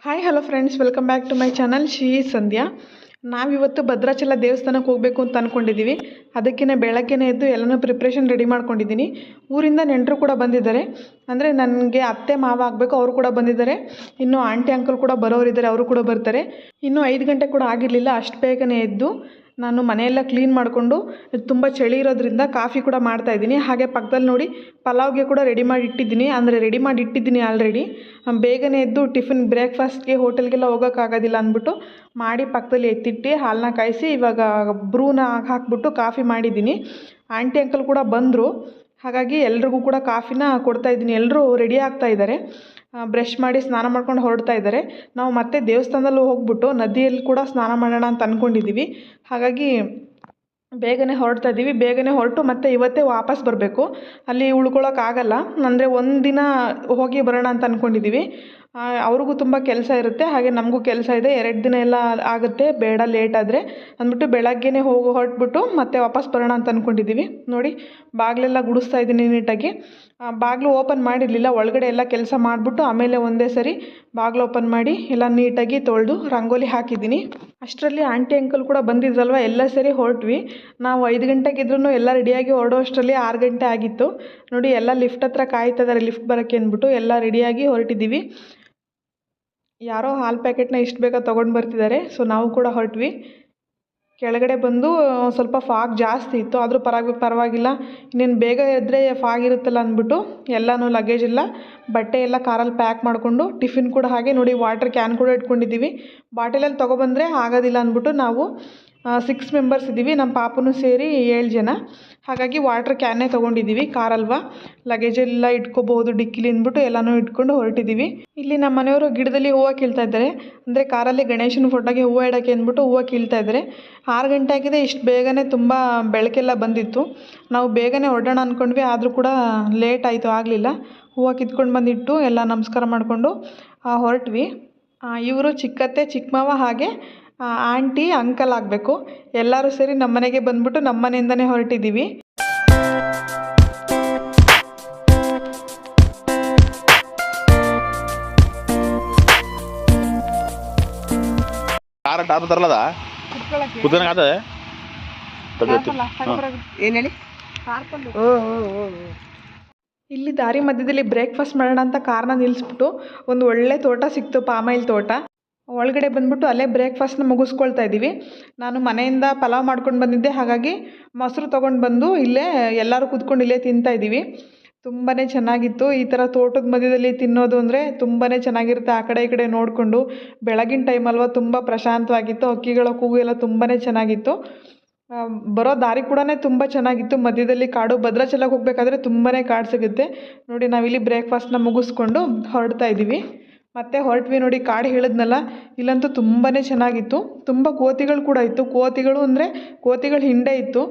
Hi hello friends, welcome back to my channel Shri Sandhya. ನಾವಿವತ್ತು ಭದ್ರಾಚಲ ದೇವಸ್ಥಾನಕ್ಕೆ ಹೋಗಬೇಕು ಅಂತ ಅಂದ್ಕೊಂಡಿದ್ದೀವಿ. ಅದಕ್ಕಿಂತ ಬೆಳಗ್ಗೆನೇ ಎದ್ದು ಎಲ್ಲನೂ ಪ್ರಿಪ್ರೇಷನ್ ರೆಡಿ ಮಾಡ್ಕೊಂಡಿದ್ದೀನಿ. ಊರಿಂದ ನೆಂಟರು ಕೂಡ ಬಂದಿದ್ದಾರೆ. ಅಂದರೆ ನನಗೆ ಅತ್ತೆ ಮಾವ ಆಗಬೇಕು, ಅವರು ಕೂಡ ಬಂದಿದ್ದಾರೆ. ಇನ್ನು ಆಂಟಿ ಅಂಕಲ್ ಕೂಡ ಬರೋರಿದ್ದಾರೆ, ಅವರು ಕೂಡ ಬರ್ತಾರೆ. ಇನ್ನೂ 5 ಗಂಟೆ ಕೂಡ ಆಗಿರಲಿಲ್ಲ, ಅಷ್ಟು ಬೇಗನೆ ಎದ್ದು ನಾನು ಮನೆಯೆಲ್ಲ ಕ್ಲೀನ್ ಮಾಡಿಕೊಂಡು, ತುಂಬ ಚಳಿ ಇರೋದ್ರಿಂದ ಕಾಫಿ ಕೂಡ ಮಾಡ್ತಾಯಿದ್ದೀನಿ. ಹಾಗೆ ಪಕ್ಕದಲ್ಲಿ ನೋಡಿ ಪಲಾವ್ಗೆ ಕೂಡ ರೆಡಿ ಮಾಡಿ ಇಟ್ಟಿದ್ದೀನಿ ಆಲ್ರೆಡಿ. ಬೇಗನೆ ಎದ್ದು ಟಿಫಿನ್ ಬ್ರೇಕ್ಫಾಸ್ಟ್ಗೆ ಹೋಟೆಲ್ಗೆಲ್ಲ ಹೋಗೋಕ್ಕಾಗೋದಿಲ್ಲ ಅಂದ್ಬಿಟ್ಟು ಮಾಡಿ ಪಕ್ಕದಲ್ಲಿ ಎತ್ತಿಟ್ಟು ಹಾಲನ್ನ ಕಾಯಿಸಿ ಇವಾಗ ಬ್ರೂನ ಹಾಕ್ಬಿಟ್ಟು ಕಾಫಿ ಮಾಡಿದ್ದೀನಿ. ಆಂಟಿ ಅಂಕಲ್ ಕೂಡ ಬಂದರು, ಹಾಗಾಗಿ ಎಲ್ರಿಗೂ ಕೂಡ ಕಾಫಿನ ಕೊಡ್ತಾಯಿದ್ದೀನಿ. ಎಲ್ಲರೂ ರೆಡಿ ಆಗ್ತಾಯಿದ್ದಾರೆ, ಬ್ರಷ್ ಮಾಡಿ ಸ್ನಾನ ಮಾಡ್ಕೊಂಡು ಹೊರಡ್ತಾ ಇದ್ದಾರೆ. ನಾವು ಮತ್ತೆ ದೇವಸ್ಥಾನದಲ್ಲಿ ಹೋಗ್ಬಿಟ್ಟು ನದಿಯಲ್ಲಿ ಕೂಡ ಸ್ನಾನ ಮಾಡೋಣ ಅಂತ ಅಂದ್ಕೊಂಡಿದ್ದೀವಿ. ಹಾಗಾಗಿ ಬೇಗನೆ ಹೊರಡ್ತಾ ಇದ್ದೀವಿ. ಬೇಗನೆ ಹೊರಟು ಮತ್ತೆ ಇವತ್ತೇ ವಾಪಸ್ ಬರಬೇಕು. ಅಲ್ಲಿ ಉಳ್ಕೊಳ್ಳೋಕ್ಕಾಗಲ್ಲ, ಅಂದರೆ ಒಂದಿನ ಹೋಗಿ ಬರೋಣ ಅಂತ ಅಂದ್ಕೊಂಡಿದ್ದೀವಿ. ಅವ್ರಿಗೂ ತುಂಬ ಕೆಲಸ ಇರುತ್ತೆ, ಹಾಗೆ ನಮಗೂ ಕೆಲಸ ಇದೆ. 2 ದಿನ ಎಲ್ಲ ಆಗುತ್ತೆ, ಬೇಡ ಲೇಟ್ ಆದರೆ ಅಂದ್ಬಿಟ್ಟು ಬೆಳಗ್ಗೆನೇ ಹೊರಟ್ಬಿಟ್ಟು ಮತ್ತೆ ವಾಪಸ್ ಬರೋಣ ಅಂತ ಅಂದ್ಕೊಂಡಿದ್ದೀವಿ. ನೋಡಿ ಬಾಗಿಲೆಲ್ಲ ಗುಡಿಸ್ತಾ ಇದ್ದೀನಿ ನೀಟಾಗಿ. ಬಾಗಿಲು ಓಪನ್ ಮಾಡಿರಲಿಲ್ಲ, ಒಳಗಡೆ ಎಲ್ಲ ಕೆಲಸ ಮಾಡಿಬಿಟ್ಟು ಆಮೇಲೆ ಒಂದೇ ಸರಿ ಬಾಗಿಲು ಓಪನ್ ಮಾಡಿ ಎಲ್ಲ ನೀಟಾಗಿ ತೊಳೆದು ರಂಗೋಲಿ ಹಾಕಿದ್ದೀನಿ. ಅಷ್ಟರಲ್ಲಿ ಆಂಟಿ ಅಂಕಲ್ ಕೂಡ ಬಂದಿದ್ರಲ್ವ, ಎಲ್ಲ ಸರಿ ಹೊರಟ್ವಿ. ನಾವು 5 ಗಂಟೆಗಿದ್ರೂ ಎಲ್ಲ ರೆಡಿಯಾಗಿ ಹೊರಡೋ ಅಷ್ಟರಲ್ಲಿ 6 ಗಂಟೆ ಆಗಿತ್ತು. ನೋಡಿ ಎಲ್ಲ ಲಿಫ್ಟ್ ಹತ್ರ ಕಾಯ್ತಾ ಇದ್ದಾರೆ ಲಿಫ್ಟ್ ಬರೋಕ್ಕೆ ಅಂದ್ಬಿಟ್ಟು ಎಲ್ಲ ರೆಡಿಯಾಗಿ ಹೊರಟಿದ್ದೀವಿ. ಯಾರೋ ಹಾಲು ಪ್ಯಾಕೆಟ್ನ ಇಷ್ಟು ಬೇಗ ತೊಗೊಂಡು ಬರ್ತಿದ್ದಾರೆ. ಸೊ ನಾವು ಕೂಡ ಹೊರಟ್ವಿ. ಕೆಳಗಡೆ ಬಂದು ಸ್ವಲ್ಪ ಫಾಗ್ ಜಾಸ್ತಿ ಇತ್ತು, ಆದರೂ ಪರವಾಗಿಲ್ಲ, ಇನ್ನೇನು ಬೇಗ ಎದ್ದರೆ ಫಾಗ್ ಇರುತ್ತಲ್ಲ ಅಂದ್ಬಿಟ್ಟು ಎಲ್ಲನೂ ಲಗೇಜ್ ಎಲ್ಲ ಬಟ್ಟೆ ಎಲ್ಲ ಕಾರಲ್ಲಿ ಪ್ಯಾಕ್ ಮಾಡಿಕೊಂಡು ಟಿಫಿನ್ ಕೂಡ ಹಾಗೆ ನೋಡಿ ವಾಟರ್ ಕ್ಯಾನ್ ಕೂಡ ಇಟ್ಕೊಂಡಿದ್ದೀವಿ. ಬಾಟಲಲ್ಲಿ ತೊಗೊಬಂದರೆ ಆಗೋದಿಲ್ಲ ಅಂದ್ಬಿಟ್ಟು ನಾವು 6 ಮೆಂಬರ್ಸ್ ಇದ್ದೀವಿ, ನಮ್ಮ ಪಾಪನೂ ಸೇರಿ 7 ಜನ. ಹಾಗಾಗಿ ವಾಟ್ರ್ ಕ್ಯಾನ್ನೇ ತೊಗೊಂಡಿದ್ದೀವಿ, ಕಾರಲ್ವಾ ಲಗೇಜೆಲ್ಲ ಇಟ್ಕೋಬಹುದು ಡಿಕ್ಕಿಲಿ ಅಂದ್ಬಿಟ್ಟು ಎಲ್ಲನೂ ಇಟ್ಕೊಂಡು ಹೊರಟಿದ್ದೀವಿ. ಇಲ್ಲಿ ನಮ್ಮ ಮನೆಯವರು ಗಿಡದಲ್ಲಿ ಹೂವು ಕೀಳ್ತಾ ಇದ್ದಾರೆ, ಅಂದರೆ ಕಾರಲ್ಲಿ ಗಣೇಶನ ಫೋಟೋಗೆ ಹೂವು ಇಡೋಕ್ಕೆ ಅಂದ್ಬಿಟ್ಟು ಹೂವು ಕೀಳ್ತಾ ಇದ್ದಾರೆ. 6 ಗಂಟೆ ಆಗಿದೆ, ಇಷ್ಟು ಬೇಗನೆ ತುಂಬ ಬೆಳಕೆಲ್ಲ ಬಂದಿತ್ತು. ನಾವು ಬೇಗನೆ ಹೊರಡೋಣ ಅಂದ್ಕೊಂಡ್ವಿ, ಆದರೂ ಕೂಡ ಲೇಟ್ ಆಯಿತು, ಆಗಲಿಲ್ಲ. ಹೂವು ಕಿತ್ಕೊಂಡು ಬಂದಿಟ್ಟು ಎಲ್ಲ ನಮಸ್ಕಾರ ಮಾಡಿಕೊಂಡು ಹೊರಟ್ವಿ. ಇವರು ಚಿಕ್ಕತ್ತೆ ಚಿಕ್ಕ ಮಾವ ಹಾಗೆ ಆಂಟಿ ಅಂಕಲ್ ಆಗಬೇಕು. ಎಲ್ಲರೂ ಸೇರಿ ನಮ್ಮ ಮನೆಗೆ ಬಂದ್ಬಿಟ್ಟು ನಮ್ಮ ಮನೆಯಿಂದನೇ ಹೊರಟಿದ್ದೀವಿ. ಇಲ್ಲಿ ದಾರಿ ಮಧ್ಯದಲ್ಲಿ ಬ್ರೇಕ್ಫಾಸ್ಟ್ ಮಾಡೋಣ ಅಂತ ಕಾರ್ನ ನಿಲ್ಲಿಸ್ಬಿಟ್ಟು ಒಂದು ಒಳ್ಳೆ ತೋಟ ಸಿಕ್ತು, ಪಾಮೈಲ್ ತೋಟ. ಒಳಗಡೆ ಬಂದ್ಬಿಟ್ಟು ಅಲ್ಲೇ ಬ್ರೇಕ್ಫಾಸ್ಟ್ನ ಮುಗಿಸ್ಕೊಳ್ತಾ ಇದ್ದೀವಿ. ನಾನು ಮನೆಯಿಂದ ಪಲಾವ್ ಮಾಡ್ಕೊಂಡು ಬಂದಿದ್ದೆ, ಹಾಗಾಗಿ ಮೊಸರು ತೊಗೊಂಡು ಬಂದು ಇಲ್ಲೇ ಎಲ್ಲರೂ ಕೂತ್ಕೊಂಡು ಇಲ್ಲೇ ತಿಂತಾಯಿದ್ದೀವಿ. ತುಂಬಾ ಚೆನ್ನಾಗಿತ್ತು. ಈ ಥರ ತೋಟದ ಮಧ್ಯದಲ್ಲಿ ತಿನ್ನೋದು ಅಂದರೆ ತುಂಬಾ ಚೆನ್ನಾಗಿರುತ್ತೆ. ಆ ಕಡೆ ಈ ಕಡೆ ನೋಡಿಕೊಂಡು ಬೆಳಗಿನ ಟೈಮ್ ಅಲ್ವ, ತುಂಬ ಪ್ರಶಾಂತವಾಗಿತ್ತು. ಹಕ್ಕಿಗಳ ಕೂಗು ಎಲ್ಲ ತುಂಬಾ ಚೆನ್ನಾಗಿತ್ತು. ಬರೋ ದಾರಿ ಕೂಡ ತುಂಬ ಚೆನ್ನಾಗಿತ್ತು. ಮಧ್ಯದಲ್ಲಿ ಕಾಡು, ಭದ್ರಾಚಲಕ್ಕೆ ಹೋಗಬೇಕಾದ್ರೆ ತುಂಬಾ ಕಾಡು ಸಿಗುತ್ತೆ. ನೋಡಿ ನಾವಿಲ್ಲಿ ಬ್ರೇಕ್ಫಾಸ್ಟ್ನ ಮುಗಿಸ್ಕೊಂಡು ಹೊರಡ್ತಾ ಇದ್ದೀವಿ. ಮತ್ತೆ ಹೊರಟ್ವಿ. ನೋಡಿ ಕಾಡು ಹೇಳಿದ್ನಲ್ಲ, ಇಲ್ಲಂತೂ ತುಂಬಾ ಚೆನ್ನಾಗಿತ್ತು. ತುಂಬ ಕೋತಿಗಳು ಕೂಡ ಇತ್ತು. ಕೋತಿಗಳು ಅಂದರೆ ಕೋತಿಗಳ ಹಿಂಡೆ ಇತ್ತು.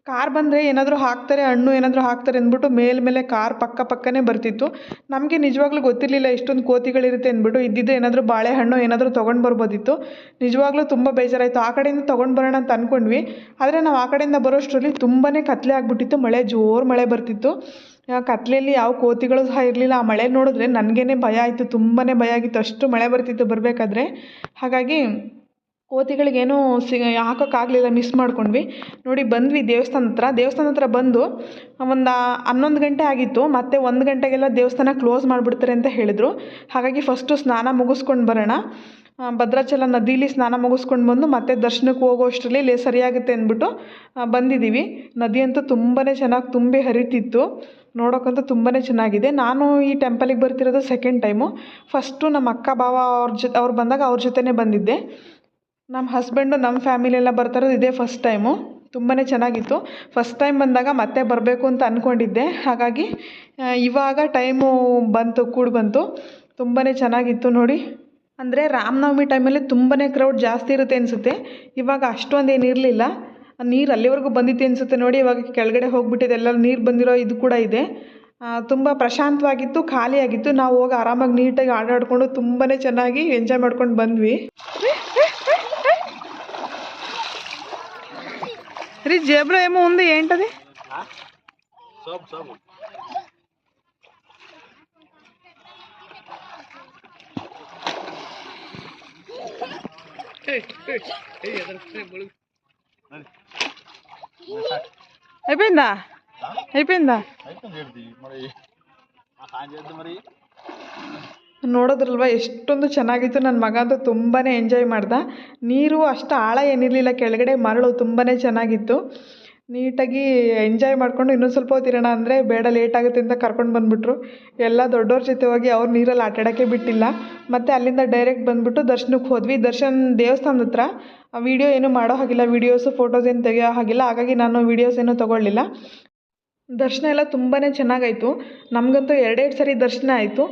ಕಾರ್ ಬಂದರೆ ಏನಾದರೂ ಹಾಕ್ತಾರೆ, ಹಣ್ಣು ಏನಾದರೂ ಹಾಕ್ತಾರೆ ಅಂದ್ಬಿಟ್ಟು ಮೇಲೆ ಕಾರ್ ಪಕ್ಕನೇ ಬರ್ತಿತ್ತು. ನಮಗೆ ನಿಜವಾಗ್ಲೂ ಗೊತ್ತಿರಲಿಲ್ಲ ಇಷ್ಟೊಂದು ಕೋತಿಗಳಿರುತ್ತೆ ಅಂದ್ಬಿಟ್ಟು. ಇದ್ದಿದ್ದು ಏನಾದರೂ ಬಾಳೆಹಣ್ಣು ಏನಾದರೂ ತೊಗೊಂಡು ಬರ್ಬೋದಿತ್ತು. ನಿಜವಾಗ್ಲೂ ತುಂಬ ಬೇಜಾರಾಯಿತು. ಆ ಕಡೆಯಿಂದ ತೊಗೊಂಡು ಬರೋಣ ಅಂತ ಅಂದ್ಕೊಂಡ್ವಿ, ಆದರೆ ನಾವು ಆ ಕಡೆಯಿಂದ ಬರೋಷ್ಟರಲ್ಲಿ ತುಂಬಾ ಕತ್ಲೆ ಆಗಿಬಿಟ್ಟಿತ್ತು. ಜೋರು ಮಳೆ ಬರ್ತಿತ್ತು. ಕತ್ಲೆಯಲ್ಲಿ ಯಾವ ಕೋತಿಗಳು ಸಹ ಇರಲಿಲ್ಲ. ಆ ಮಳೆ ನೋಡಿದ್ರೆ ನನಗೇ ಭಯ ಆಯಿತು, ತುಂಬಾ ಭಯ ಆಗಿತ್ತು, ಅಷ್ಟು ಮಳೆ ಬರ್ತಿತ್ತು ಬರಬೇಕಾದ್ರೆ. ಹಾಗಾಗಿ ಕೋತಿಗಳಿಗೇನೂ ಹಾಕೋಕ್ಕಾಗಲಿಲ್ಲ, ಮಿಸ್ ಮಾಡ್ಕೊಂಡ್ವಿ. ನೋಡಿ ಬಂದ್ವಿ ದೇವಸ್ಥಾನ ಹತ್ರ ಬಂದು ಒಂದು 11 ಗಂಟೆ ಆಗಿತ್ತು. ಮತ್ತೆ 1 ಗಂಟೆಗೆಲ್ಲ ದೇವಸ್ಥಾನ ಕ್ಲೋಸ್ ಮಾಡಿಬಿಡ್ತಾರೆ ಅಂತ ಹೇಳಿದರು. ಹಾಗಾಗಿ ಫಸ್ಟು ಸ್ನಾನ ಮುಗಿಸ್ಕೊಂಡು ಬರೋಣ, ಭದ್ರಾಚಲ ನದಿಲಿ ಸ್ನಾನ ಮುಗಿಸ್ಕೊಂಡು ಬಂದು ಮತ್ತೆ ದರ್ಶನಕ್ಕೆ ಹೋಗೋ ಅಷ್ಟರಲ್ಲಿ ಸರಿಯಾಗುತ್ತೆ ಅಂದ್ಬಿಟ್ಟು ಬಂದಿದ್ದೀವಿ. ನದಿ ಅಂತೂ ತುಂಬಾ ಚೆನ್ನಾಗಿ ತುಂಬಿ ಹರಿತಿತ್ತು, ನೋಡೋಕ್ಕಂತೂ ತುಂಬಾ ಚೆನ್ನಾಗಿದೆ. ನಾನು ಈ ಟೆಂಪಲಿಗೆ ಬರ್ತಿರೋದು ಸೆಕೆಂಡ್ ಟೈಮು. ಫಸ್ಟು ನಮ್ಮ ಅಕ್ಕ ಬಾವ ಅವ್ರು ಬಂದಾಗ ಅವ್ರ ಜೊತೆನೇ ಬಂದಿದ್ದೆ. ನಮ್ಮ ಹಸ್ಬೆಂಡು ನಮ್ಮ ಫ್ಯಾಮಿಲಿ ಎಲ್ಲ ಬರ್ತಾಯಿರೋದು ಇದೇ ಫಸ್ಟ್ ಟೈಮು. ತುಂಬಾ ಚೆನ್ನಾಗಿತ್ತು. ಫಸ್ಟ್ ಟೈಮ್ ಬಂದಾಗ ಮತ್ತೆ ಬರಬೇಕು ಅಂತ ಅಂದ್ಕೊಂಡಿದ್ದೆ. ಹಾಗಾಗಿ ಇವಾಗ ಟೈಮು ಕೂಡಿ ಬಂತು. ತುಂಬಾ ಚೆನ್ನಾಗಿತ್ತು ನೋಡಿ. ಅಂದರೆ ರಾಮನವಮಿ ಟೈಮಲ್ಲಿ ತುಂಬಾ ಕ್ರೌಡ್ ಜಾಸ್ತಿ ಇರುತ್ತೆ ಅನಿಸುತ್ತೆ. ಇವಾಗ ಅಷ್ಟೊಂದೇನು ಇರಲಿಲ್ಲ. ನೀರು ಅಲ್ಲಿವರೆಗೂ ಬಂದಿತ್ತು ಅನಿಸುತ್ತೆ ನೋಡಿ. ಇವಾಗ ಕೆಳಗಡೆ ಹೋಗಿಬಿಟ್ಟಿದೆ, ಎಲ್ಲ ನೀರು ಬಂದಿರೋ ಇದು ಕೂಡ ಇದೆ. ತುಂಬ ಪ್ರಶಾಂತವಾಗಿತ್ತು, ಖಾಲಿಯಾಗಿತ್ತು. ನಾವು ಹೋಗಿ ಆರಾಮಾಗಿ ನೀಟಾಗಿ ಆಟಾಡಿಕೊಂಡು ತುಂಬಾ ಚೆನ್ನಾಗಿ ಎಂಜಾಯ್ ಮಾಡ್ಕೊಂಡು ಬಂದ್ವಿ. ರೀ జేబులో ఏమో ఉంది, ఏంటది? అయిపోయిందా అయిపోయిందా ನೋಡೋದ್ರಲ್ವ ಎಷ್ಟೊಂದು ಚೆನ್ನಾಗಿತ್ತು. ನನ್ನ ಮಗ ಅಂತೂ ತುಂಬಾ ಎಂಜಾಯ್ ಮಾಡ್ದ. ನೀರು ಅಷ್ಟು ಆಳ ಏನಿರಲಿಲ್ಲ, ಕೆಳಗಡೆ ಮರಳು ತುಂಬಾ ಚೆನ್ನಾಗಿತ್ತು. ನೀಟಾಗಿ ಎಂಜಾಯ್ ಮಾಡಿಕೊಂಡು ಇನ್ನೊಂದು ಸ್ವಲ್ಪ ಹೊತ್ತು ಇರೋಣ ಅಂದರೆ ಬೇಡ ಲೇಟ್ ಆಗುತ್ತೆ ಅಂತ ಕರ್ಕೊಂಡು ಬಂದುಬಿಟ್ರು. ಎಲ್ಲ ದೊಡ್ಡವ್ರ ಜೊತೆ ಹೋಗಿ ಅವ್ರು ನೀರಲ್ಲಿ ಆಟ ಆಡೋಕ್ಕೆ ಬಿಟ್ಟಿಲ್ಲ. ಮತ್ತು ಅಲ್ಲಿಂದ ಡೈರೆಕ್ಟ್ ಬಂದುಬಿಟ್ಟು ದರ್ಶನಕ್ಕೆ ಹೋದ್ವಿ. ದೇವಸ್ಥಾನದ ಹತ್ರ ವೀಡಿಯೋ ಏನೂ ಮಾಡೋ ಹಾಗಿಲ್ಲ, ವೀಡಿಯೋಸು ಫೋಟೋಸ್ ಏನು ತೆಗಿಯೋ ಹಾಗಿಲ್ಲ. ಹಾಗಾಗಿ ನಾನು ವೀಡಿಯೋಸ್ ಏನೂ ತೊಗೊಳ್ಳಿಲ್ಲ. ದರ್ಶನ ಎಲ್ಲ ತುಂಬಾ ಚೆನ್ನಾಗಾಯಿತು. ನಮಗಂತೂ 2 ಸರಿ ದರ್ಶನ ಆಯಿತು.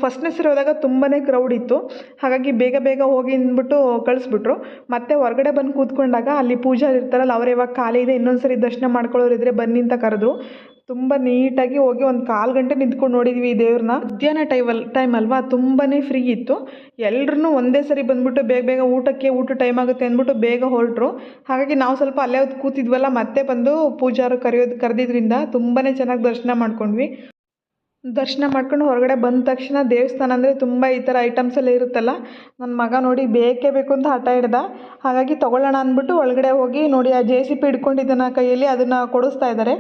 ಫಸ್ಟ್ನೇ ಸರಿ ಹೋದಾಗ ತುಂಬಾ ಕ್ರೌಡ್ ಇತ್ತು. ಹಾಗಾಗಿ ಬೇಗ ಬೇಗ ಹೋಗಿ ಅಂದ್ಬಿಟ್ಟು ಕಳಿಸ್ಬಿಟ್ರು. ಮತ್ತೆ ಹೊರಗಡೆ ಬಂದು ಕೂತ್ಕೊಂಡಾಗ ಅಲ್ಲಿ ಪೂಜಾರಿ ಇರ್ತಾರಲ್ಲ, ಅವ್ರು ಯಾವಾಗ ಖಾಲಿ ಇದೆ ಇನ್ನೊಂದು ಸರಿ ದರ್ಶನ ಮಾಡ್ಕೊಳ್ಳೋರಿದ್ರೆ ಬನ್ನಿ ಅಂತ ಕರೆದ್ರು. ತುಂಬ ನೀಟಾಗಿ ಹೋಗಿ ಒಂದು 1/4 ಗಂಟೆ ನಿಂತ್ಕೊಂಡು ನೋಡಿದ್ವಿ ಈ ದೇವ್ರನ್ನ. ಮಧ್ಯಾಹ್ನ ಟೈಮ್ ಅಲ್ವಾ, ತುಂಬಾ ಫ್ರೀ ಇತ್ತು. ಎಲ್ರೂ ಒಂದೇ ಸರಿ ಬಂದುಬಿಟ್ಟು ಬೇಗ ಬೇಗ ಊಟ ಟೈಮ್ ಆಗುತ್ತೆ ಅಂದ್ಬಿಟ್ಟು ಬೇಗ ಹೊರಟರು. ಹಾಗಾಗಿ ನಾವು ಸ್ವಲ್ಪ ಅಲ್ಲೇ ಹೊತ್ತು ಕೂತಿದ್ವಲ್ಲ, ಮತ್ತೆ ಬಂದು ಪೂಜಾರು ಕರೆದಿದ್ರಿಂದ ತುಂಬಾ ಚೆನ್ನಾಗಿ ದರ್ಶನ ಮಾಡ್ಕೊಂಡ್ವಿ. ದರ್ಶನ ಮಾಡ್ಕೊಂಡು ಹೊರಗಡೆ ಬಂದ ತಕ್ಷಣ ದೇವಸ್ಥಾನ ಅಂದರೆ ತುಂಬ ಈ ಥರ ಐಟಮ್ಸ್ ಎಲ್ಲ ಇರುತ್ತಲ್ಲ, ನನ್ನ ಮಗ ನೋಡಿ ಬೇಕೇ ಬೇಕು ಅಂತ ಹಠ ಹಿಡ್ದ. ಹಾಗಾಗಿ ತೊಗೊಳ್ಳೋಣ ಅಂದ್ಬಿಟ್ಟು ಒಳಗಡೆ ಹೋಗಿ ನೋಡಿ ಆ JCB ಹಿಡ್ಕೊಂಡಿದ್ದಾನ ಕೈಯಲ್ಲಿ, ಅದನ್ನು ಕೊಡಿಸ್ತಾ ಇದ್ದಾರೆ.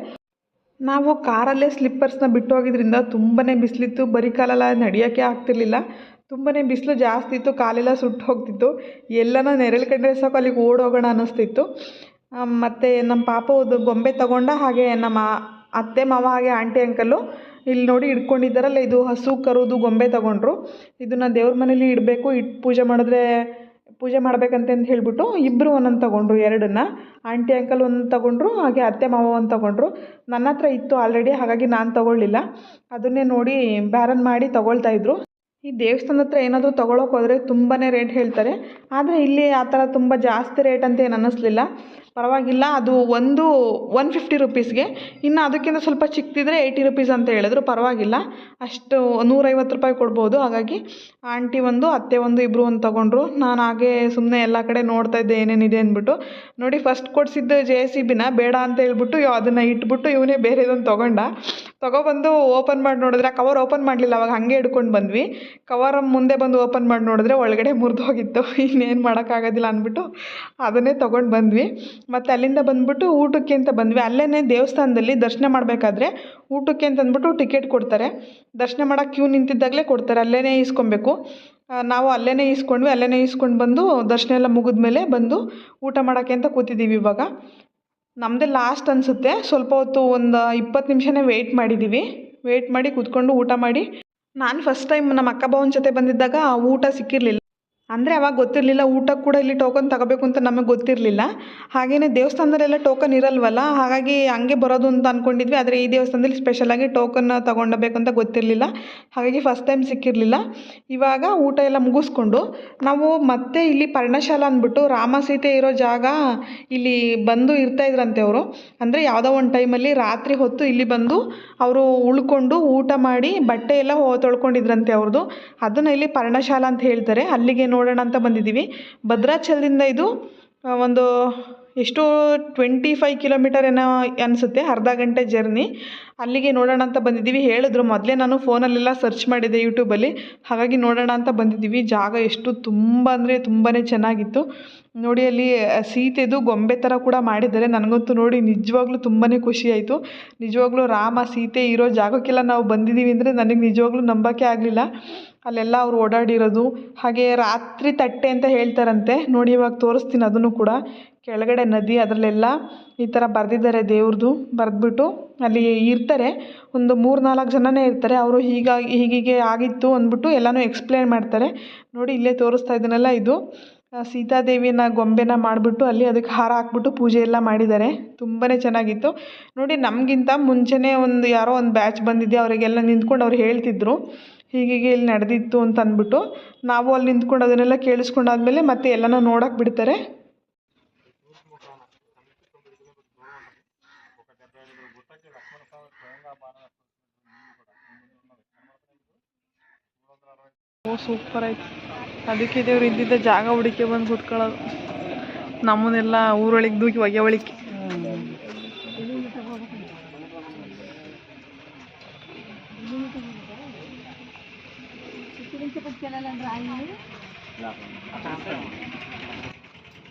ನಾವು ಕಾರಲ್ಲೇ ಸ್ಲಿಪ್ಪರ್ಸ್ನ ಬಿಟ್ಟು ಹೋಗಿದ್ರಿಂದ ತುಂಬಾ ಬಿಸಿಲಿತ್ತು. ಬರೀ ಕಾಲೆಲ್ಲ ನಡೆಯೋಕ್ಕೆ ಆಗ್ತಿರ್ಲಿಲ್ಲ. ತುಂಬಾ ಬಿಸಿಲು ಜಾಸ್ತಿ ಇತ್ತು, ಕಾಲೆಲ್ಲ ಸುಟ್ಟು ಹೋಗ್ತಿತ್ತು. ಎಲ್ಲನ ನೆರಳು ಕಂಡ್ರೆ ಸಾಕು ಅಲ್ಲಿಗೆ ಓಡೋಗೋಣ ಅನ್ನಿಸ್ತಿತ್ತು. ಮತ್ತು ನಮ್ಮ ಪಾಪುದು ಗೊಂಬೆ ತೊಗೊಂಡ, ಹಾಗೆ ನಮ್ಮ ಅತ್ತೆ ಮಾವ ಹಾಗೆ ಆಂಟಿ ಅಂಕಲು ಇಲ್ಲಿ ನೋಡಿ ಇಟ್ಕೊಂಡಿದ್ದಾರಲ್ಲ, ಇದು ಹಸು ಕರುದು ಗೊಂಬೆ ತೊಗೊಂಡ್ರು. ಇದನ್ನು ದೇವ್ರ ಮನೇಲಿ ಇಡಬೇಕು, ಪೂಜೆ ಮಾಡಬೇಕಂತಂದು ಹೇಳಿಬಿಟ್ಟು ಇಬ್ಬರು ಒಂದೊಂದು ತೊಗೊಂಡ್ರು. 2 ಆಂಟಿ ಅಂಕಲ್ ಒಂದು ತೊಗೊಂಡ್ರು, ಹಾಗೆ ಅತ್ತೆ ಮಾವ ಒಂದು ತೊಗೊಂಡ್ರು. ನನ್ನ ಹತ್ರ ಇತ್ತು ಆಲ್ರೆಡಿ, ಹಾಗಾಗಿ ನಾನು ತೊಗೊಳ್ಳಿಲ್ಲ. ಅದನ್ನೇ ನೋಡಿ ಬ್ಯಾರನ್ ಮಾಡಿ ತೊಗೊಳ್ತಾಯಿದ್ರು. ಈ ದೇವಸ್ಥಾನದ ಹತ್ರ ಏನಾದರೂ ತೊಗೊಳಕ್ಕೆ ಹೋದರೆ ತುಂಬಾ ರೇಟ್ ಹೇಳ್ತಾರೆ. ಆದರೆ ಇಲ್ಲಿ ಆ ಥರ ತುಂಬ ಜಾಸ್ತಿ ರೇಟ್ ಅಂತ ಏನು ಅನ್ನಿಸ್ಲಿಲ್ಲ, ಪರವಾಗಿಲ್ಲ. ಅದು 150 ರುಪೀಸ್ಗೆ, ಇನ್ನು ಅದಕ್ಕಿಂತ ಸ್ವಲ್ಪ ಚಿಕ್ಕದಿದ್ರೆ 80 ರುಪೀಸ್ ಅಂತ ಹೇಳಿದ್ರು. ಪರವಾಗಿಲ್ಲ, ಅಷ್ಟು 150 ರೂಪಾಯಿ ಕೊಡ್ಬೋದು. ಹಾಗಾಗಿ ಆಂಟಿ ಒಂದು ಅತ್ತೆ ಒಂದು ಇಬ್ಬರು ಒಂದು ತೊಗೊಂಡ್ರು. ನಾನು ಹಾಗೆ ಸುಮ್ಮನೆ ಎಲ್ಲ ಕಡೆ ನೋಡ್ತಾ ಇದ್ದೆ ಏನೇನಿದೆ ಅಂದ್ಬಿಟ್ಟು. ನೋಡಿ ಫಸ್ಟ್ ಕೊಡಿಸಿದ್ದು JCBನ ಬೇಡ ಅಂತ ಹೇಳ್ಬಿಟ್ಟು ಅದನ್ನು ಇಟ್ಬಿಟ್ಟು ಇವನೇ ಬೇರೆದೊಂದು ತೊಗೊಬಂದು ಓಪನ್ ಮಾಡಿ ನೋಡಿದ್ರೆ ಕವರ್ ಓಪನ್ ಮಾಡಲಿಲ್ಲ. ಅವಾಗ ಹಾಗೆ ಹಿಡ್ಕೊಂಡು ಬಂದ್ವಿ. ಕವರ್ ಮುಂದೆ ಬಂದು ಓಪನ್ ಮಾಡಿ ನೋಡಿದ್ರೆ ಒಳಗಡೆ ಮುರಿದು ಹೋಗಿತ್ತು. ಇನ್ನೇನು ಮಾಡೋಕ್ಕಾಗೋದಿಲ್ಲ ಅಂದ್ಬಿಟ್ಟು ಅದನ್ನೇ ತೊಗೊಂಡು ಬಂದ್ವಿ. ಮತ್ತು ಅಲ್ಲಿಂದ ಬಂದುಬಿಟ್ಟು ಊಟಕ್ಕೆ ಅಂತ ಬಂದ್ವಿ. ಅಲ್ಲೇ ದೇವಸ್ಥಾನದಲ್ಲಿ ದರ್ಶನ ಮಾಡಬೇಕಾದ್ರೆ ಊಟಕ್ಕೆ ಅಂತಂದ್ಬಿಟ್ಟು ಟಿಕೆಟ್ ಕೊಡ್ತಾರೆ. ದರ್ಶನ ಮಾಡೋಕ್ಕೆ ಕ್ಯೂ ನಿಂತಿದ್ದಾಗಲೇ ಕೊಡ್ತಾರೆ, ಅಲ್ಲೇ ಇಸ್ಕೊಬೇಕು. ನಾವು ಅಲ್ಲೇ ಇಸ್ಕೊಂಡ್ವಿ. ಅಲ್ಲೇ ಇಸ್ಕೊಂಡು ಬಂದು ದರ್ಶನ ಎಲ್ಲ ಮುಗಿದ್ಮೇಲೆ ಬಂದು ಊಟ ಮಾಡೋಕ್ಕೆ ಅಂತ ಕೂತಿದ್ದೀವಿ. ಇವಾಗ ನಮ್ಮದೇ ಲಾಸ್ಟ್ ಅನಿಸುತ್ತೆ. ಸ್ವಲ್ಪ ಹೊತ್ತು ಒಂದು 20 ನಿಮಿಷನೇ ವೆಯ್ಟ್ ಮಾಡಿ ಕೂತ್ಕೊಂಡು ಊಟ ಮಾಡಿ. ನಾನು ಫಸ್ಟ್ ಟೈಮ್ ನಮ್ಮ ಅಕ್ಕ ಬಾವನ ಜೊತೆ ಬಂದಿದ್ದಾಗ ಊಟ ಸಿಕ್ಕಿರಲಿಲ್ಲ. ಅಂದರೆ ಅವಾಗ ಗೊತ್ತಿರಲಿಲ್ಲ, ಊಟಕ್ಕೆ ಕೂಡ ಇಲ್ಲಿ ಟೋಕನ್ ತಗೋಬೇಕು ಅಂತ ನಮಗೆ ಗೊತ್ತಿರಲಿಲ್ಲ. ಹಾಗೆಯೇ ದೇವಸ್ಥಾನದಲ್ಲೆಲ್ಲ ಟೋಕನ್ ಇರಲ್ವಲ್ಲ, ಹಾಗಾಗಿ ಹಂಗೆ ಬರೋದು ಅಂತ ಅಂದ್ಕೊಂಡಿದ್ವಿ. ಆದರೆ ಈ ದೇವಸ್ಥಾನದಲ್ಲಿ ಸ್ಪೆಷಲಾಗಿ ಟೋಕನ್ ತಗೊಳ್ಬೇಕಂತ ಗೊತ್ತಿರಲಿಲ್ಲ, ಹಾಗಾಗಿ ಫಸ್ಟ್ ಟೈಮ್ ಸಿಕ್ಕಿರಲಿಲ್ಲ. ಇವಾಗ ಊಟ ಎಲ್ಲ ಮುಗಿಸ್ಕೊಂಡು ನಾವು ಮತ್ತೆ ಇಲ್ಲಿ ಪರ್ಣಶಾಲ ಅಂದ್ಬಿಟ್ಟು ರಾಮ ಸೀತೆ ಇರೋ ಜಾಗ ಇಲ್ಲಿ ಬಂದು ಇರ್ತಾಯಿದ್ರಂತೆ ಅವರು. ಅಂದರೆ ಯಾವುದೋ ಒಂದು ಟೈಮಲ್ಲಿ ರಾತ್ರಿ ಹೊತ್ತು ಇಲ್ಲಿ ಬಂದು ಅವರು ಉಳ್ಕೊಂಡು ಊಟ ಮಾಡಿ ಬಟ್ಟೆ ಎಲ್ಲ ತೊಳ್ಕೊಂಡಿದ್ರಂತೆ ಅವ್ರದ್ದು. ಅದನ್ನು ಇಲ್ಲಿ ಪರ್ಣಶಾಲ ಅಂತ ಹೇಳ್ತಾರೆ. ಅಲ್ಲಿಗೆ ನೋಡೋಣ ಅಂತ ಬಂದಿದ್ದೀವಿ. ಭದ್ರಾಚಲದಿಂದ ಇದು ಒಂದು ಎಷ್ಟು 25 ಕಿಲೋಮೀಟರ್ ಏನೋ ಅನಿಸುತ್ತೆ, ಅರ್ಧ ಗಂಟೆ ಜರ್ನಿ. ಅಲ್ಲಿಗೆ ನೋಡೋಣ ಅಂತ ಬಂದಿದ್ದೀವಿ. ಹೇಳಿದ್ರು ಮೊದಲೇ, ನಾನು ಫೋನಲ್ಲೆಲ್ಲ ಸರ್ಚ್ ಮಾಡಿದ್ದೆ ಯೂಟ್ಯೂಬಲ್ಲಿ, ಹಾಗಾಗಿ ನೋಡೋಣ ಅಂತ ಬಂದಿದ್ದೀವಿ. ಜಾಗ ತುಂಬ ಅಂದರೆ ತುಂಬಾ ಚೆನ್ನಾಗಿತ್ತು. ನೋಡಿ ಅಲ್ಲಿ ಸೀತೆದು ಗೊಂಬೆ ಥರ ಕೂಡ ಮಾಡಿದ್ದಾರೆ. ನನಗಂತೂ ನೋಡಿ ನಿಜವಾಗ್ಲೂ ತುಂಬಾ ಖುಷಿ ಆಯಿತು. ನಿಜವಾಗ್ಲೂ ರಾಮ ಸೀತೆ ಇರೋ ಜಾಗಕ್ಕೆಲ್ಲ ನಾವು ಬಂದಿದ್ದೀವಿ ಅಂದರೆ ನನಗೆ ನಿಜವಾಗ್ಲೂ ನಂಬೋಕ್ಕೆ ಆಗಲಿಲ್ಲ. ಅಲ್ಲೆಲ್ಲ ಅವ್ರು ಓಡಾಡಿರೋದು, ಹಾಗೆ ರಾತ್ರಿ ತಟ್ಟೆ ಅಂತ ಹೇಳ್ತಾರಂತೆ. ನೋಡಿ ಇವಾಗ ತೋರಿಸ್ತೀನಿ ಅದನ್ನು ಕೂಡ. ಕೆಳಗಡೆ ನದಿ, ಅದರಲ್ಲೆಲ್ಲ ಈ ಥರ ಬರೆದಿದ್ದಾರೆ ದೇವ್ರದ್ದು. ಬರೆದ್ಬಿಟ್ಟು ಅಲ್ಲಿ ಇರ್ತಾರೆ, ಒಂದು 3-4 ಜನನೇ ಇರ್ತಾರೆ. ಅವರು ಹೀಗೆ ಆಗಿತ್ತು ಅಂದ್ಬಿಟ್ಟು ಎಲ್ಲನೂ ಎಕ್ಸ್ಪ್ಲೇನ್ ಮಾಡ್ತಾರೆ. ನೋಡಿ ಇಲ್ಲೇ ತೋರಿಸ್ತಾ ಇದ್ದೀನಲ್ಲ, ಇದು ಸೀತಾದೇವಿನ ಗೊಂಬೆನ ಮಾಡಿಬಿಟ್ಟು ಅಲ್ಲಿ ಅದಕ್ಕೆ ಹಾರ ಹಾಕ್ಬಿಟ್ಟು ಪೂಜೆ ಎಲ್ಲ ಮಾಡಿದ್ದಾರೆ. ತುಂಬಾ ಚೆನ್ನಾಗಿತ್ತು. ನೋಡಿ ನಮಗಿಂತ ಮುಂಚೆನೇ ಯಾರೋ ಒಂದು ಬ್ಯಾಚ್ ಬಂದಿದೆ, ಅವರಿಗೆಲ್ಲ ನಿಂತ್ಕೊಂಡು ಅವ್ರು ಹೇಳ್ತಿದ್ರು ಹೀಗೆ ಇಲ್ಲಿ ನಡೆದಿತ್ತು ಅಂತ ಅಂದ್ಬಿಟ್ಟು. ನಾವು ಅಲ್ಲಿ ನಿಂತ್ಕೊಂಡು ಅದನ್ನೆಲ್ಲ ಕೇಳಿಸ್ಕೊಂಡಾದ್ಮೇಲೆ ಮತ್ತೆ ಎಲ್ಲನೂ ನೋಡೋಕೆ ಬಿಡ್ತಾರೆ. ಸೂಪರ್ ಆಯ್ತು. ಅದಕ್ಕೆ ದೇವ್ರು ಇದ್ದಿದ್ದ ಜಾಗ ಹುಡುಕಿ ಬಂದು ಕುತ್ಕೊಳ್ಳೋದು, ನಮ್ಮನ್ನೆಲ್ಲ ಊರೊಳಗೆ ದೂಕಿ ಒಳಗೆ.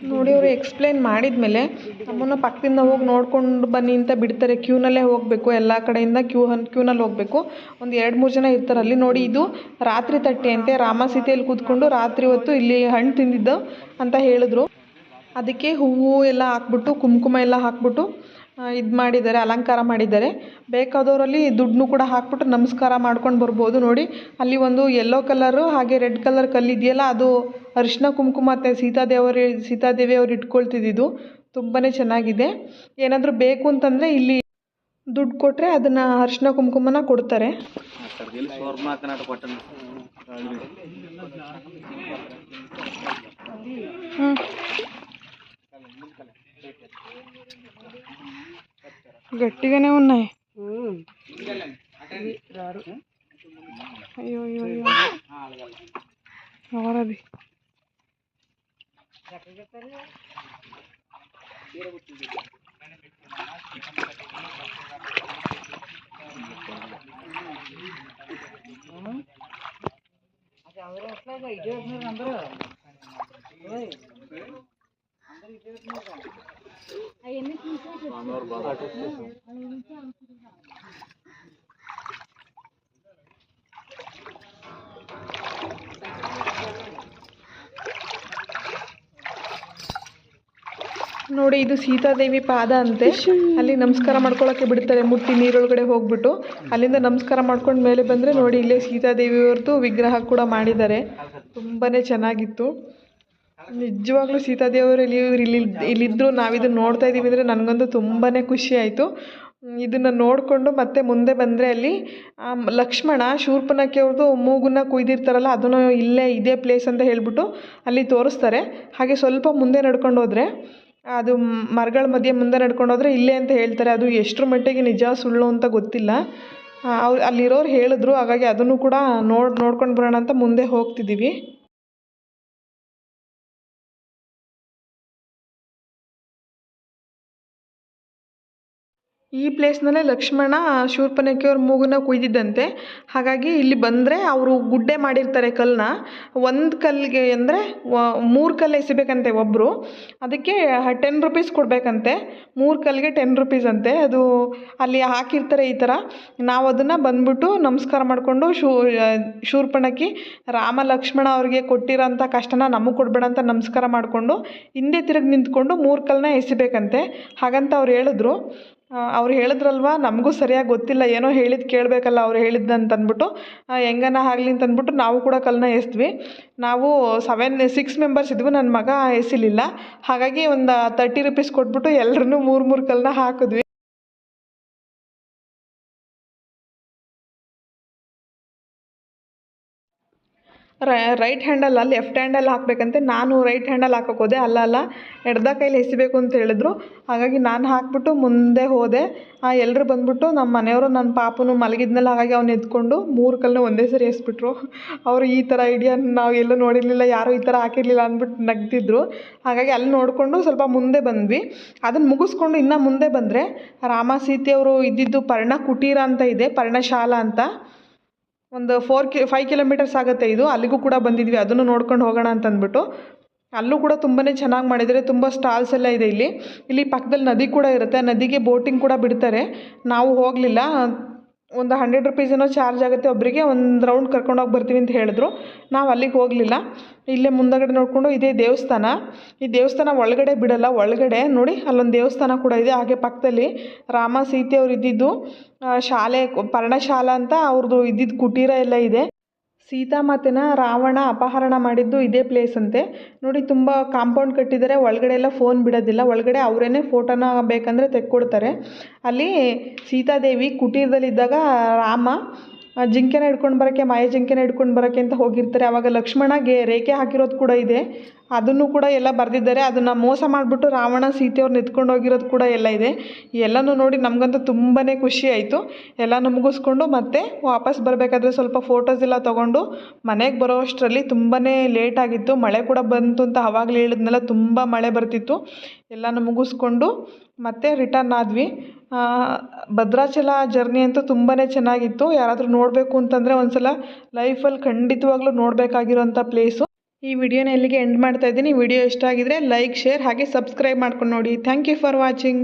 ನೋಡಿ ಅವರು ಎಕ್ಸ್ಪ್ಲೇನ್ ಮಾಡಿದ್ಮೇಲೆ ನಮ್ಮನ್ನು ಪಕ್ಕದಿಂದ ಹೋಗಿ ನೋಡ್ಕೊಂಡು ಬನ್ನಿ ಅಂತ ಬಿಡ್ತಾರೆ. ಕ್ಯೂನಲ್ಲೇ ಹೋಗಬೇಕು, ಎಲ್ಲ ಕಡೆಯಿಂದ ಕ್ಯೂನಲ್ಲಿ ಹೋಗಬೇಕು. ಒಂದು 2-3 ಜನ ಇರ್ತಾರೆ ಅಲ್ಲಿ. ನೋಡಿ ಇದು ರಾತ್ರಿ ತಟ್ಟೆ ಅಂತೆ. ರಾಮ ಸೀತೆಯಲ್ಲಿ ಕೂತ್ಕೊಂಡು ರಾತ್ರಿ ಹೊತ್ತು ಇಲ್ಲಿ ಹಣ್ಣು ತಿಂದಿದ್ದು ಅಂತ ಹೇಳಿದ್ರು. ಅದಕ್ಕೆ ಹೂವು ಎಲ್ಲ ಹಾಕ್ಬಿಟ್ಟು ಕುಂಕುಮ ಎಲ್ಲ ಹಾಕ್ಬಿಟ್ಟು ಇದು ಮಾಡಿದ್ದಾರೆ, ಅಲಂಕಾರ ಮಾಡಿದ್ದಾರೆ. ಬೇಕಾದವರಲ್ಲಿ ದುಡ್ಡನ್ನು ಕೂಡ ಹಾಕ್ಬಿಟ್ಟು ನಮಸ್ಕಾರ ಮಾಡ್ಕೊಂಡು ಬರ್ಬೋದು. ನೋಡಿ ಅಲ್ಲಿ ಒಂದು ಯೆಲ್ಲೋ ಕಲರು ಹಾಗೆ ರೆಡ್ ಕಲರ್ ಕಲ್ಲಿದೆಯಲ್ಲ, ಅದು ಅರಿಶಿನ ಕುಂಕುಮ ಮತ್ತು ಸೀತಾದೇವಿ ಅವ್ರು ಇಟ್ಕೊಳ್ತಿದ್ದು ತುಂಬಾ ಚೆನ್ನಾಗಿದೆ. ಏನಾದರೂ ಬೇಕು ಅಂತಂದರೆ ಇಲ್ಲಿ ದುಡ್ಡು ಕೊಟ್ಟರೆ ಅದನ್ನು ಅರಿಶಿನ ಕುಂಕುಮನ ಕೊಡ್ತಾರೆ. గట్టిగానే ఉన్నాయి. అయ్యో అయ్యో అయ్యో ఎవరది? ನೋಡಿ ಇದು ಸೀತಾದೇವಿ ಪಾದ ಅಂತೆ. ಅಲ್ಲಿ ನಮಸ್ಕಾರ ಮಾಡ್ಕೊಳ್ಳೋಕ್ಕೆ ಬಿಡ್ತಾರೆ, ಮುಟ್ಟಿ ನೀರೊಳಗಡೆ ಹೋಗ್ಬಿಟ್ಟು ಅಲ್ಲಿಂದ ನಮಸ್ಕಾರ ಮಾಡ್ಕೊಂಡು ಮೇಲೆ ಬಂದರೆ ನೋಡಿ ಇಲ್ಲೇ ಸೀತಾದೇವಿಯವ್ರದ್ದು ವಿಗ್ರಹ ಕೂಡ ಮಾಡಿದ್ದಾರೆ. ತುಂಬಾ ಚೆನ್ನಾಗಿತ್ತು. ನಿಜವಾಗ್ಲೂ ಸೀತಾದೇವಿಯವರು ಇಲ್ಲಿದ್ದರು, ನಾವಿದನ್ನು ನೋಡ್ತಾ ಇದ್ದೀವಿ ಅಂದರೆ ನನಗಂತೂ ತುಂಬಾ ಖುಷಿ ಆಯಿತು. ಇದನ್ನು ನೋಡಿಕೊಂಡು ಮತ್ತೆ ಮುಂದೆ ಬಂದರೆ ಅಲ್ಲಿ ಲಕ್ಷ್ಮಣ ಶೂರ್ಪನಖಿ ಅವ್ರದ್ದು ಮೂಗನ್ನ ಕುಯ್ದಿರ್ತಾರಲ್ಲ, ಅದನ್ನು ಇದೇ ಪ್ಲೇಸ್ ಅಂತ ಹೇಳಿಬಿಟ್ಟು ಅಲ್ಲಿ ತೋರಿಸ್ತಾರೆ. ಹಾಗೆ ಸ್ವಲ್ಪ ಮುಂದೆ ನಡ್ಕೊಂಡು ಹೋದರೆ ಅದು ಮರಗಳ ಮಧ್ಯೆ ಮುಂದೆ ನಡ್ಕೊಂಡು ಹೋದರೆ ಇಲ್ಲೇ ಅಂತ ಹೇಳ್ತಾರೆ. ಅದು ಎಷ್ಟರ ಮಟ್ಟಿಗೆ ನಿಜ ಸುಳ್ಳು ಅಂತ ಗೊತ್ತಿಲ್ಲ. ಅಲ್ಲಿರೋರು ಹೇಳಿದ್ರು, ಹಾಗಾಗಿ ಅದನ್ನು ಕೂಡ ನೋಡ್ಕೊಂಡು ಬರೋಣ ಅಂತ ಮುಂದೆ ಹೋಗ್ತಿದ್ದೀವಿ. ಈ ಪ್ಲೇಸ್ನಲ್ಲೇ ಲಕ್ಷ್ಮಣ ಶೂರ್ಪನಖಿ ಅವ್ರ ಮೂಗನ್ನ ಕುಯ್ದಿದ್ದಂತೆ. ಹಾಗಾಗಿ ಇಲ್ಲಿ ಬಂದರೆ ಅವರು ಗುಡ್ಡೆ ಮಾಡಿರ್ತಾರೆ ಕಲ್ಲನ್ನ. ಒಂದು ಕಲ್ಲಿಗೆ ಅಂದರೆ 3 ಕಲ್ಲು ಎಸಿಬೇಕಂತೆ ಒಬ್ಬರು. ಅದಕ್ಕೆ 10 ರೂಪೀಸ್ ಕೊಡಬೇಕಂತೆ. 3 ಕಲ್ಲಿಗೆ 10 ರೂಪೀಸ್ ಅಂತೆ. ಅದು ಅಲ್ಲಿ ಹಾಕಿರ್ತಾರೆ ಈ ಥರ. ನಾವು ಅದನ್ನು ಬಂದ್ಬಿಟ್ಟು ನಮಸ್ಕಾರ ಮಾಡಿಕೊಂಡು ಶೂರ್ಪನಖಿ ರಾಮ ಲಕ್ಷ್ಮಣ ಅವ್ರಿಗೆ ಕೊಟ್ಟಿರೋಂಥ ಕಷ್ಟನ ನಮಗೆ ಕೊಡಬೇಡ ಅಂತ ನಮಸ್ಕಾರ ಮಾಡಿಕೊಂಡು ಹಿಂದೆ ತಿರುಗಿ ನಿಂತ್ಕೊಂಡು 3 ಕಲ್ಲನ್ನ ಎಸಿಬೇಕಂತೆ. ಹಾಗಂತ ಅವ್ರು ಹೇಳಿದ್ರು. ಅವ್ರು ಹೇಳಿದ್ರಲ್ವ, ನಮಗೂ ಸರಿಯಾಗಿ ಗೊತ್ತಿಲ್ಲ, ಏನೋ ಹೇಳಿದ್ದು ಕೇಳಬೇಕಲ್ಲ ಅವ್ರು ಹೇಳಿದ್ದಂತ ಅಂದ್ಬಿಟ್ಟು ಹೆಂಗನ ಆಗಲಿ ಅಂತಂದ್ಬಿಟ್ಟು ನಾವು ಕೂಡ ಕಲ್ಲನ್ನ ಎಸ್ದ್ವಿ. ನಾವು 6 ಮೆಂಬರ್ಸ್ ಇದ್ವಿ, ನನ್ನ ಮಗ ಎಸಿಲಿಲ್ಲ. ಹಾಗಾಗಿ ಒಂದು 30 ರೂಪೀಸ್ ಕೊಟ್ಬಿಟ್ಟು ಎಲ್ಲರೂ 3 ಕಲ್ಲನ್ನ ಹಾಕಿದ್ವಿ. ರೈಟ್ ಹ್ಯಾಂಡಲ್ಲ ಲೆಫ್ಟ್ ಹ್ಯಾಂಡಲ್ಲಿ ಹಾಕಬೇಕಂತೆ. ನಾನು ರೈಟ್ ಹ್ಯಾಂಡಲ್ಲಿ ಹಾಕೋಕೆ ಹೋದೆ. ಅಲ್ಲ ಎಡ್ದ ಕೈಲಿ ಎಸಿಬೇಕು ಅಂತ ಹೇಳಿದ್ರು. ಹಾಗಾಗಿ ನಾನು ಹಾಕ್ಬಿಟ್ಟು ಮುಂದೆ ಹೋದೆ. ಎಲ್ಲರೂ ಬಂದ್ಬಿಟ್ಟು ನಮ್ಮ ಮನೆಯವರು ನನ್ನ ಪಾಪನು ಮಲಗಿದ್ನಲ್ಲ, ಹಾಗಾಗಿ ಅವ್ನು ಎತ್ಕೊಂಡು 3 ಕಲ್ಲನ್ನ ಒಂದೇ ಸರಿ ಎಸ್ಬಿಟ್ರು. ಅವರು ಈ ಥರ ಐಡಿಯಾ ನಾವು ಎಲ್ಲೂ ನೋಡಿರಲಿಲ್ಲ, ಯಾರೂ ಈ ಥರ ಹಾಕಿರಲಿಲ್ಲ ಅಂದ್ಬಿಟ್ಟು ನಗ್ತಿದ್ರು. ಹಾಗಾಗಿ ಅಲ್ಲಿ ನೋಡಿಕೊಂಡು ಸ್ವಲ್ಪ ಮುಂದೆ ಬಂದ್ವಿ. ಅದನ್ನು ಮುಗಿಸ್ಕೊಂಡು ಇನ್ನು ಮುಂದೆ ಬಂದರೆ ರಾಮ ಸೀತೆಯವರು ಇದ್ದಿದ್ದು ಪರ್ಣ ಕುಟೀರ ಅಂತ ಇದೆ, ಪರ್ಣಶಾಲಾ ಅಂತ. ಒಂದು 5 ಕಿಲೋಮೀಟರ್ಸ್ ಆಗುತ್ತೆ ಇದು. ಅಲ್ಲಿಗೂ ಕೂಡ ಬಂದಿದ್ವಿ, ಅದನ್ನು ನೋಡ್ಕೊಂಡು ಹೋಗೋಣ ಅಂತಂದ್ಬಿಟ್ಟು. ಅಲ್ಲೂ ಕೂಡ ತುಂಬಾ ಚೆನ್ನಾಗಿ ಮಾಡಿದ್ದಾರೆ. ತುಂಬ ಸ್ಟಾಲ್ಸ್ ಎಲ್ಲ ಇದೆ ಇಲ್ಲಿ ಪಕ್ಕದಲ್ಲಿ ನದಿ ಕೂಡ ಇರುತ್ತೆ. ನದಿಗೆ ಬೋಟಿಂಗ್ ಕೂಡ ಬಿಡ್ತಾರೆ. ನಾವು ಹೋಗಲಿಲ್ಲ. ಒಂದು 100 ರೂಪೀಸ್ ಏನೋ ಚಾರ್ಜ್ ಆಗುತ್ತೆ ಒಬ್ಬರಿಗೆ. ಒಂದು ರೌಂಡ್ ಕರ್ಕೊಂಡೋಗಿ ಬರ್ತೀವಿ ಅಂತ ಹೇಳಿದ್ರು. ನಾವು ಅಲ್ಲಿಗೆ ಹೋಗಲಿಲ್ಲ. ಇಲ್ಲೇ ಮುಂದಗಡೆ ನೋಡಿಕೊಂಡು ಇದೇ ದೇವಸ್ಥಾನ. ಈ ದೇವಸ್ಥಾನ ಒಳಗಡೆ ಬಿಡಲ್ಲ. ಒಳಗಡೆ ನೋಡಿ ಅಲ್ಲೊಂದು ದೇವಸ್ಥಾನ ಕೂಡ ಇದೆ. ಹಾಗೆ ಪಕ್ಕದಲ್ಲಿ ರಾಮ ಸೀತೆಯವರು ಇದ್ದಿದ್ದು ಶಾಲೆ, ಪರ್ಣಶಾಲಾ ಅಂತ ಅವ್ರದ್ದು ಇದ್ದಿದ್ದು ಕುಟೀರ ಎಲ್ಲ ಇದೆ. ಸೀತಾಮಾತೆನ ರಾವಣ ಅಪಹರಣ ಮಾಡಿದ್ದು ಇದೇ ಪ್ಲೇಸ್ ಅಂತೆ. ನೋಡಿ ತುಂಬ ಕಾಂಪೌಂಡ್ ಕಟ್ಟಿದ್ದಾರೆ. ಒಳಗಡೆ ಎಲ್ಲ ಫೋನ್ ಬಿಡೋದಿಲ್ಲ. ಒಳಗಡೆ ಅವರೇ ಫೋಟೋನ ಬೇಕಂದರೆ ತೆಕ್ಕೊಡ್ತಾರೆ. ಅಲ್ಲಿ ಸೀತಾದೇವಿ ಕುಟೀರದಲ್ಲಿದ್ದಾಗ ರಾಮ ಜಿಂಕೆನ ಹಿಡ್ಕೊಂಡು ಬರೋಕ್ಕೆ, ಮಾಯ ಜಿಂಕೆನ ಹಿಡ್ಕೊಂಡು ಬರೋಕ್ಕೆ ಅಂತ ಹೋಗಿರ್ತಾರೆ. ಆವಾಗ ಲಕ್ಷ್ಮಣಗೆ ರೇಖೆ ಹಾಕಿರೋದು ಕೂಡ ಇದೆ. ಅದನ್ನು ಕೂಡ ಎಲ್ಲ ಬರೆದಿದ್ದಾರೆ. ಅದನ್ನು ಮೋಸ ಮಾಡಿಬಿಟ್ಟು ರಾವಣ ಸೀತೆಯವ್ರನ್ನ ಎತ್ಕೊಂಡು ಹೋಗಿರೋದು ಕೂಡ ಎಲ್ಲ ಇದೆ. ಎಲ್ಲನೂ ನೋಡಿ ನಮಗಂತೂ ತುಂಬಾ ಖುಷಿ ಆಯಿತು. ಎಲ್ಲನೂ ಮುಗಿಸ್ಕೊಂಡು ಮತ್ತೆ ವಾಪಸ್ ಬರಬೇಕಾದ್ರೆ ಸ್ವಲ್ಪ ಫೋಟೋಸ್ ಎಲ್ಲ ತೊಗೊಂಡು ಮನೆಗೆ ಬರೋ ಅಷ್ಟರಲ್ಲಿ ತುಂಬಾ ಲೇಟ್ ಆಗಿತ್ತು. ಮಳೆ ಕೂಡ ಬಂತು ಅಂತ ಆವಾಗಲೇ ಹೇಳಿದ್ನಲ್ಲ, ತುಂಬ ಮಳೆ ಬರ್ತಿತ್ತು. ಎಲ್ಲನೂ ಮುಗಿಸ್ಕೊಂಡು ಮತ್ತೆ ರಿಟರ್ನ್ ಆದ್ವಿ. ಭದ್ರಾಚಲ ಜರ್ನಿ ಅಂತೂ ತುಂಬಾ ಚೆನ್ನಾಗಿತ್ತು. ಯಾರಾದರೂ ನೋಡಬೇಕು ಅಂತಂದರೆ ಒಂದು ಸಲ ಲೈಫಲ್ಲಿ ಖಂಡಿತವಾಗ್ಲೂ ನೋಡಬೇಕಾಗಿರೋಂಥ ಪ್ಲೇಸು. ಈ ವಿಡಿಯೋನ ಇಲ್ಲಿಗೆ ಎಂಡ್ ಮಾಡ್ತಾ ಇದ್ದೀನಿ. ವಿಡಿಯೋ ಇಷ್ಟ ಆಗಿದ್ರೆ ಲೈಕ್, ಶೇರ್ ಹಾಗೆ ಸಬ್ಸ್ಕ್ರೈಬ್ ಮಾಡ್ಕೊಂಡು ನೋಡಿ. Thank you for watching.